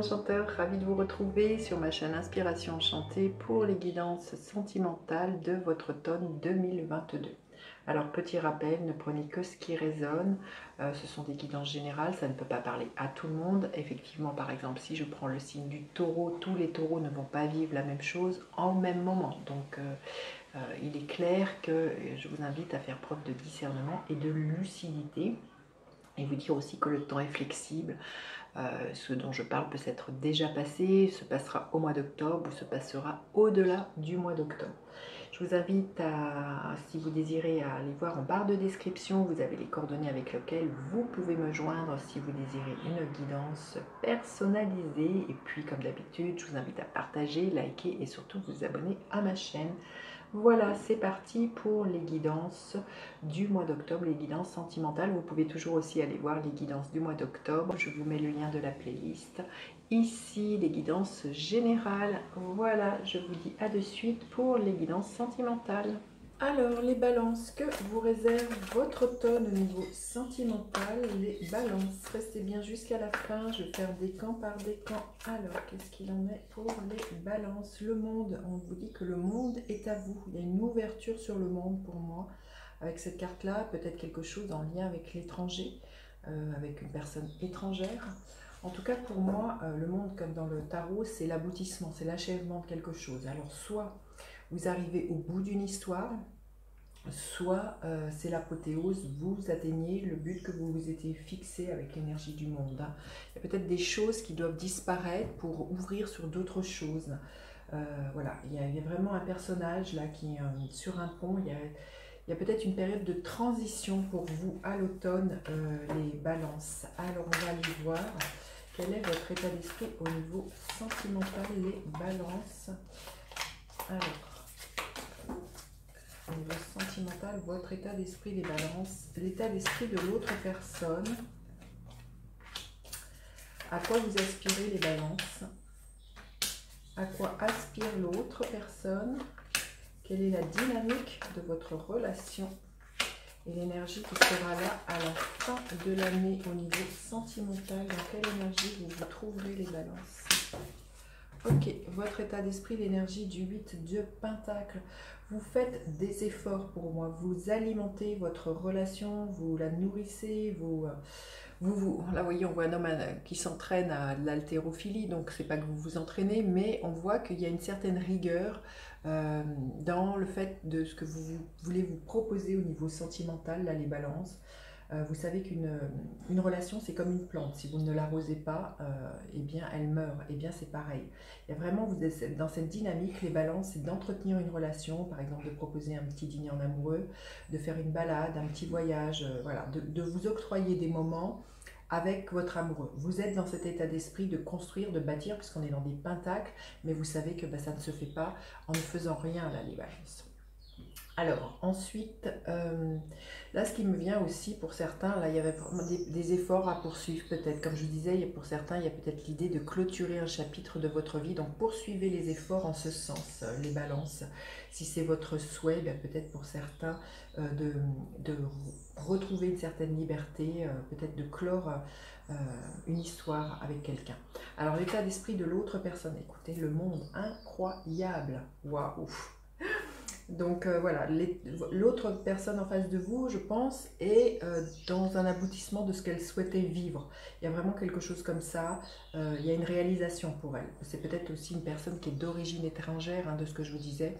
enchanteur, ravie de vous retrouver sur ma chaîne Inspiration Enchantée pour les guidances sentimentales de votre automne 2022. Alors petit rappel, ne prenez que ce qui résonne, ce sont des guidances générales, ça ne peut pas parler à tout le monde. Effectivement, par exemple, si je prends le signe du taureau, tous les taureaux ne vont pas vivre la même chose en même moment. Donc il est clair que je vous invite à faire preuve de discernement et de lucidité. Et vous dire aussi que le temps est flexible. Ce dont je parle peut s'être déjà passé, se passera au mois d'octobre ou se passera au-delà du mois d'octobre. Je vous invite à, si vous désirez, à aller voir en barre de description, vous avez les coordonnées avec lesquelles vous pouvez me joindre si vous désirez une guidance personnalisée. Et puis comme d'habitude, je vous invite à partager, liker et surtout vous abonner à ma chaîne. Voilà, c'est parti pour les guidances du mois d'octobre, les guidances sentimentales. Vous pouvez toujours aussi aller voir les guidances du mois d'octobre. Je vous mets le lien de la playlist. Ici, les guidances générales. Voilà, je vous dis à de suite pour les guidances sentimentales. Alors, les balances, que vous réserve votre automne au niveau sentimental? Les balances, restez bien jusqu'à la fin, je vais faire décan par décan. Alors, qu'est-ce qu'il en est pour les balances? Le monde, on vous dit que le monde est à vous. Il y a une ouverture sur le monde pour moi. Avec cette carte-là, peut-être quelque chose en lien avec l'étranger, avec une personne étrangère. En tout cas, pour moi, le monde, comme dans le tarot, c'est l'aboutissement, c'est l'achèvement de quelque chose. Alors, soit vous arrivez au bout d'une histoire, soit c'est l'apothéose, vous atteignez le but que vous vous étiez fixé avec l'énergie du monde. Il y a peut-être des choses qui doivent disparaître pour ouvrir sur d'autres choses. Voilà, il y a vraiment un personnage là qui sur un pont, il y a peut-être une période de transition pour vous à l'automne, les balances. Alors on va aller voir quel est votre état d'esprit au niveau sentimental, les balances. Alors, au niveau sentimental, votre état d'esprit, les balances, l'état d'esprit de l'autre personne. À quoi vous aspirez, les balances? À quoi aspire l'autre personne? Quelle est la dynamique de votre relation? Et l'énergie qui sera là à la fin de l'année au niveau sentimental. Dans quelle énergie vous vous trouverez, les balances? Ok, votre état d'esprit, l'énergie du 8 de Pentacle. Vous faites des efforts pour moi, vous alimentez votre relation, vous la nourrissez, là, vous voyez, on voit un homme qui s'entraîne à l'haltérophilie, donc c'est pas que vous vous entraînez, mais on voit qu'il y a une certaine rigueur dans le fait de ce que vous voulez vous proposer au niveau sentimental, là, les balances. Vous savez qu'une relation, c'est comme une plante. Si vous ne l'arrosez pas, eh bien, elle meurt. Eh bien, c'est pareil. Et vraiment, vous êtes dans cette dynamique, les balances, c'est d'entretenir une relation, par exemple, de proposer un petit dîner en amoureux, de faire une balade, un petit voyage, voilà, de vous octroyer des moments avec votre amoureux. Vous êtes dans cet état d'esprit de construire, de bâtir, puisqu'on est dans des pentacles, mais vous savez que ça ne se fait pas en ne faisant rien, là, les balances. Alors, ensuite, là, ce qui me vient aussi pour certains, là, il y avait des efforts à poursuivre peut-être. Comme je vous disais, pour certains, il y a peut-être l'idée de clôturer un chapitre de votre vie. Donc, poursuivez les efforts en ce sens, les balances. Si c'est votre souhait, peut-être pour certains, de retrouver une certaine liberté, peut-être de clore une histoire avec quelqu'un. Alors, l'état d'esprit de l'autre personne, écoutez, le monde incroyable. Waouh! Donc voilà, l'autre personne en face de vous, je pense, est dans un aboutissement de ce qu'elle souhaitait vivre. Il y a vraiment quelque chose comme ça, il y a une réalisation pour elle. C'est peut-être aussi une personne qui est d'origine étrangère, hein, de ce que je vous disais.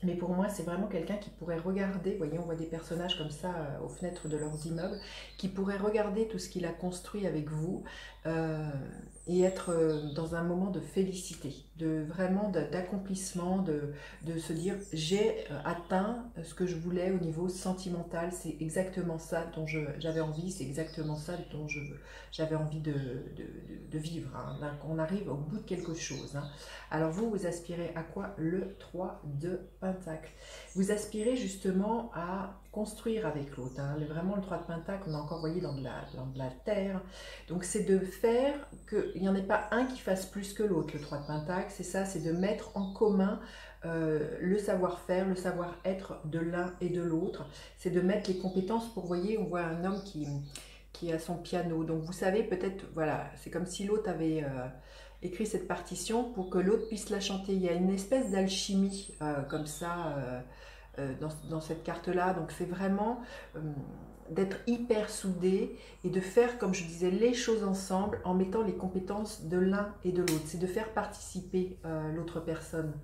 Mais pour moi, c'est vraiment quelqu'un qui pourrait regarder, vous voyez, on voit des personnages comme ça aux fenêtres de leurs immeubles, qui pourrait regarder tout ce qu'il a construit avec vous et être dans un moment de félicité, vraiment d'accomplissement, de se dire j'ai atteint ce que je voulais au niveau sentimental, c'est exactement ça dont j'avais envie, c'est exactement ça dont j'avais envie de vivre. Hein. On arrive au bout de quelque chose. Hein. Alors vous aspirez à quoi? Le 3 de Pentacle. Vous aspirez justement à construire avec l'autre. Hein. Vraiment le 3 de Pentacle, on a encore voyé dans de la terre. Donc c'est de faire qu'il n'y en ait pas un qui fasse plus que l'autre, le 3 de Pentacle. C'est ça, c'est de mettre en commun le savoir-faire, le savoir-être de l'un et de l'autre. C'est de mettre les compétences pour, vous voyez, on voit un homme qui est à son piano. Donc vous savez peut-être, voilà, c'est comme si l'autre avait écrit cette partition pour que l'autre puisse la chanter. Il y a une espèce d'alchimie comme ça dans cette carte-là. Donc c'est vraiment d'être hyper soudé et de faire, comme je disais, les choses ensemble en mettant les compétences de l'un et de l'autre. C'est de faire participer l'autre personne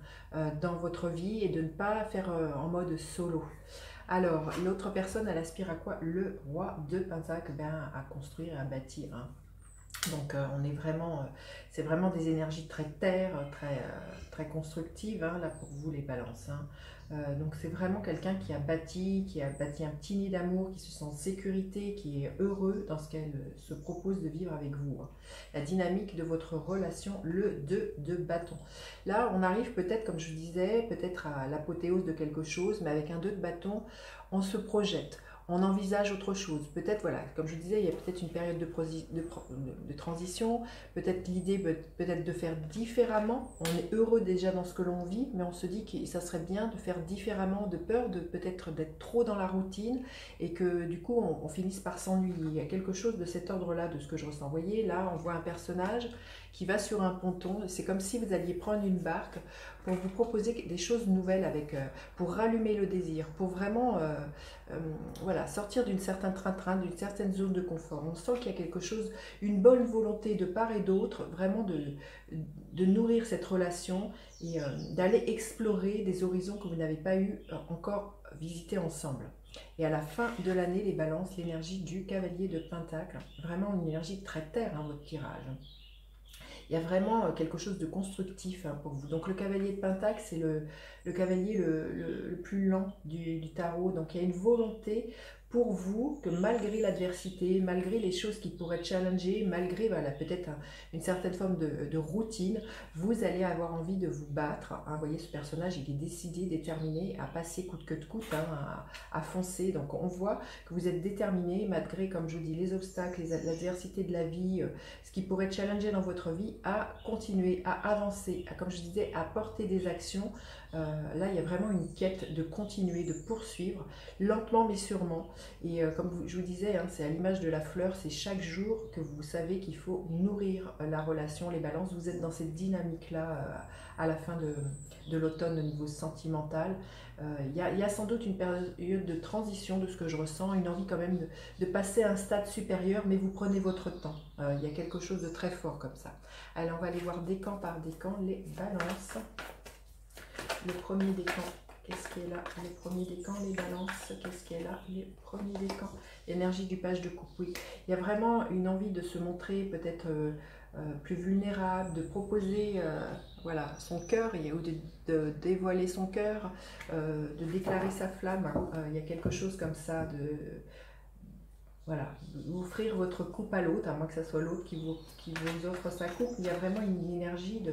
dans votre vie et de ne pas faire en mode solo. Alors, l'autre personne, elle aspire à quoi? Le roi de Pentacle, à construire et à bâtir. Hein. Donc, on est vraiment, c'est vraiment des énergies très terre, très constructives, hein, là pour vous les balances. Hein. Donc, c'est vraiment quelqu'un qui a bâti un petit nid d'amour, qui se sent en sécurité, qui est heureux dans ce qu'elle se propose de vivre avec vous. Hein. La dynamique de votre relation, le 2 de bâton. Là, on arrive peut-être, comme je disais, peut-être à l'apothéose de quelque chose, mais avec un 2 de bâton, on se projette. On envisage autre chose. Peut-être, voilà, comme je disais, il y a peut-être une période de transition, peut-être l'idée peut-être de faire différemment. On est heureux déjà dans ce que l'on vit, mais on se dit que ça serait bien de faire différemment, de peur de peut-être d'être trop dans la routine et que du coup on finisse par s'ennuyer. Il y a quelque chose de cet ordre-là, de ce que je ressens. Vous voyez, là on voit un personnage qui va sur un ponton. C'est comme si vous alliez prendre une barque pour vous proposer des choses nouvelles pour rallumer le désir, pour vraiment voilà, sortir d'une certaine train-train, d'une certaine zone de confort. On sent qu'il y a quelque chose, une bonne volonté de part et d'autre, vraiment de nourrir cette relation et d'aller explorer des horizons que vous n'avez pas eu encore visités ensemble. Et à la fin de l'année, les balances, l'énergie du cavalier de Pentacle, vraiment une énergie très terre, hein, votre tirage. Il y a vraiment quelque chose de constructif hein, pour vous. Donc le cavalier de Pentacle, c'est le cavalier le plus lent du tarot. Donc il y a une volonté pour vous que malgré l'adversité, malgré les choses qui pourraient challenger, malgré voilà, peut-être une certaine forme de routine, vous allez avoir envie de vous battre. Hein. Vous voyez, ce personnage, il est décidé, déterminé à passer coûte que coûte, hein, à foncer. Donc on voit que vous êtes déterminé malgré, comme je vous dis, les obstacles, l'adversité de la vie, ce qui pourrait challenger dans votre vie, à continuer, à avancer, comme je disais, à porter des actions. Là, il y a vraiment une quête de continuer, de poursuivre, lentement mais sûrement. Et comme je vous disais, hein, c'est à l'image de la fleur, c'est chaque jour que vous savez qu'il faut nourrir la relation, les balances. Vous êtes dans cette dynamique-là à la fin de l'automne au niveau sentimental. Il y a sans doute une période de transition de ce que je ressens, une envie quand même de passer à un stade supérieur, mais vous prenez votre temps. Il y a quelque chose de très fort comme ça. Alors, on va aller voir décan par décan les balances. Le premier décan, qu'est-ce qui est là? Le premier décan, les balances, qu'est-ce qui est là? Les premiers décans, l'énergie du page de coupe, oui. Il y a vraiment une envie de se montrer peut-être plus vulnérable, de proposer voilà, son cœur, ou de dévoiler son cœur, de déclarer sa flamme. Il y a quelque chose comme ça voilà, offrir votre coupe à l'autre, à moins que ce soit l'autre qui vous offre sa coupe. Il y a vraiment une énergie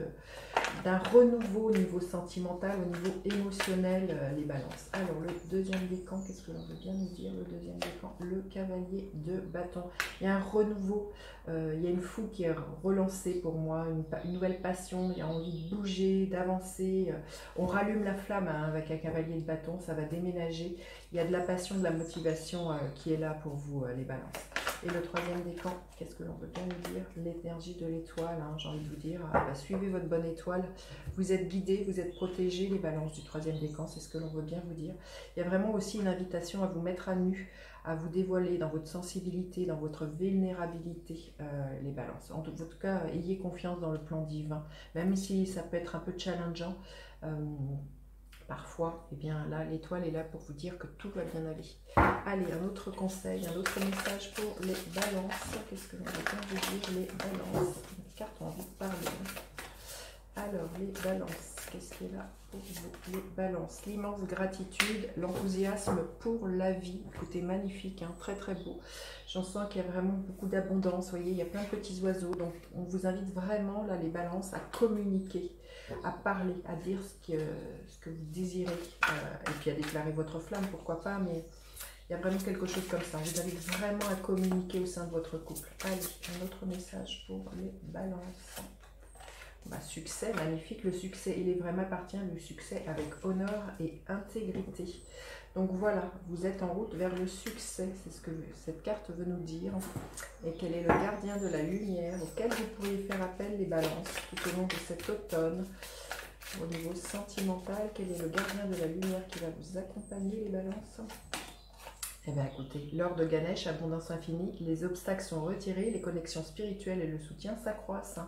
d'un renouveau au niveau sentimental, au niveau émotionnel, les balances. Alors, le deuxième décan, qu'est-ce que l'on veut bien nous dire? Le deuxième décan, le cavalier de bâton. Il y a un renouveau, il y a une foule qui est relancée pour moi, une nouvelle passion, il y a envie de bouger, d'avancer. On rallume la flamme hein, avec un cavalier de bâton, ça va déménager. Il y a de la passion, de la motivation qui est là pour vous, les balances. Et le troisième décan, qu'est-ce que l'on veut bien nous dire? L'énergie de l'étoile, hein, j'ai envie de vous dire. Suivez votre bonne étoile. Vous êtes guidés, vous êtes protégés, les balances du troisième décan, c'est ce que l'on veut bien vous dire. Il y a vraiment aussi une invitation à vous mettre à nu, à vous dévoiler dans votre sensibilité, dans votre vulnérabilité, les balances. En tout cas, ayez confiance dans le plan divin, même si ça peut être un peu challengeant. Parfois, eh bien là, l'étoile est là pour vous dire que tout va bien aller. Allez, un autre conseil, un autre message pour les balances. Qu'est-ce que l'on va bien vous dire, les balances? Les cartes ont envie de parler. Alors, les balances, qu'est-ce qui est là pour vous? Les balances, l'immense gratitude, l'enthousiasme pour la vie. Écoutez, magnifique, hein, très très beau. J'en sens qu'il y a vraiment beaucoup d'abondance. Vous voyez, il y a plein de petits oiseaux. Donc, on vous invite vraiment, là, les balances, à communiquer, à parler, à dire ce que vous désirez. Et puis à déclarer votre flamme, pourquoi pas, mais il y a vraiment quelque chose comme ça. Vous invite vraiment à communiquer au sein de votre couple. Allez, un autre message pour les balances. Succès, magnifique. Le succès, il est vrai, m'appartient, le succès avec honneur et intégrité. Donc voilà, vous êtes en route vers le succès, c'est ce que cette carte veut nous dire. Et quel est le gardien de la lumière auquel vous pourriez faire appel, les balances, tout au long de cet automne. Au niveau sentimental, quel est le gardien de la lumière qui va vous accompagner, les balances? Eh bien écoutez, l'heure de Ganesh, abondance infinie, les obstacles sont retirés, les connexions spirituelles et le soutien s'accroissent.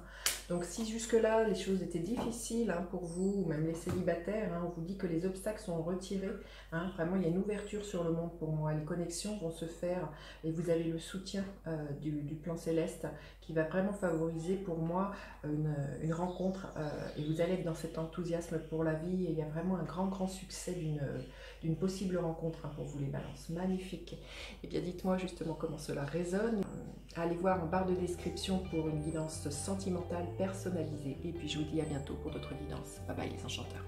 Donc si jusque-là les choses étaient difficiles pour vous, ou même les célibataires, on vous dit que les obstacles sont retirés. Vraiment, il y a une ouverture sur le monde pour moi. Les connexions vont se faire et vous avez le soutien du plan céleste qui va vraiment favoriser pour moi une rencontre. Et vous allez être dans cet enthousiasme pour la vie. Et il y a vraiment un grand succès d'une possible rencontre pour vous, les balances. Magnifique. Et bien dites-moi justement comment cela résonne. Allez voir en barre de description pour une guidance sentimentale personnalisée. Et puis je vous dis à bientôt pour d'autres guidances. Bye bye les enchanteurs.